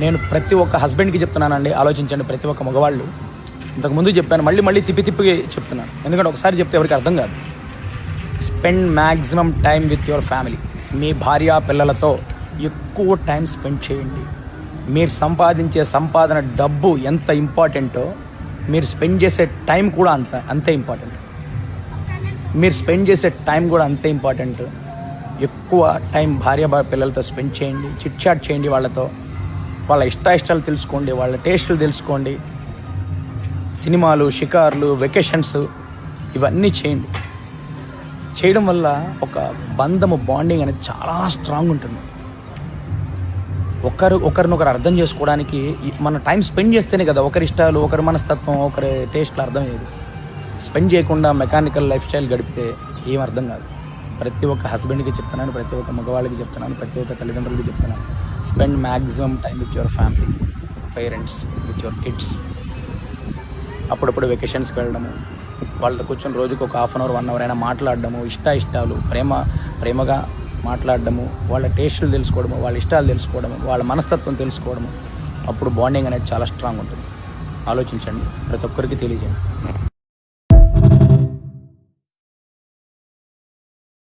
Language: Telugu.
నేను ప్రతి ఒక్క హస్బెండ్కి చెప్తున్నానండి, ఆలోచించండి. ప్రతి ఒక్క మగవాళ్ళు, ఇంతకుముందు చెప్పాను, మళ్ళీ తిప్పి చెప్తున్నాను, ఎందుకంటే ఒకసారి చెప్తే ఎవరికి అర్థం కాదు. Spend maximum time with your family. మీ భార్య పిల్లలతో ఎక్కువ టైం స్పెండ్ చేయండి. మీరు సంపాదించే సంపాదన డబ్బు ఎంత ఇంపార్టెంటో మీరు స్పెండ్ చేసే టైం కూడా అంతే ఇంపార్టెంట్. మీరు స్పెండ్ చేసే టైం కూడా అంతే ఇంపార్టెంట్. ఎక్కువ టైం భార్య పిల్లలతో స్పెండ్ చేయండి, చిట్ చాట్ చేయండి, వాళ్ళతో వాళ్ళ ఇష్టాయిష్టాలు తెలుసుకోండి, వాళ్ళ టేస్టులు తెలుసుకోండి. సినిమాలు, షికార్లు, వెకేషన్స్ ఇవన్నీ చేయండి. చేయడం వల్ల ఒక బంధము, బాండింగ్ అనేది చాలా స్ట్రాంగ్ ఉంటుంది. ఒకరినొకరు అర్థం చేసుకోవడానికి మన టైం స్పెండ్ చేస్తేనే కదా ఒకరి ఇష్టాలు, ఒకరి మనస్తత్వం, ఒకరి టేస్ట్లు అర్థమయ్యేది. స్పెండ్ చేయకుండా మెకానికల్ లైఫ్ స్టైల్ గడిపితే ఏం అర్థం కాదు. ప్రతి ఒక్క హస్బెండ్కి చెప్తున్నాను, ప్రతి ఒక్క మగవాళ్ళకి చెప్తున్నాను, ప్రతి ఒక్క తల్లిదండ్రులకి చెప్తున్నాను. Spend maximum time with your family, parents, with your kids. అప్పుడప్పుడు వెకేషన్స్కి వెళ్ళడము, వాళ్ళతో కూర్చొని రోజుకు ఒక 1/2 అవర్ 1 అవర్ అయినా మాట్లాడడము, ఇష్టాలు ప్రేమగా మాట్లాడడము, వాళ్ళ టేస్టులు తెలుసుకోవడము, వాళ్ళ ఇష్టాలు తెలుసుకోవడము, వాళ్ళ మనస్తత్వం తెలుసుకోవడము. అప్పుడు బాండింగ్ అనేది చాలా స్ట్రాంగ్ ఉంటుంది. ఆలోచించండి, ప్రతి ఒక్కరికి తెలియజేయండి.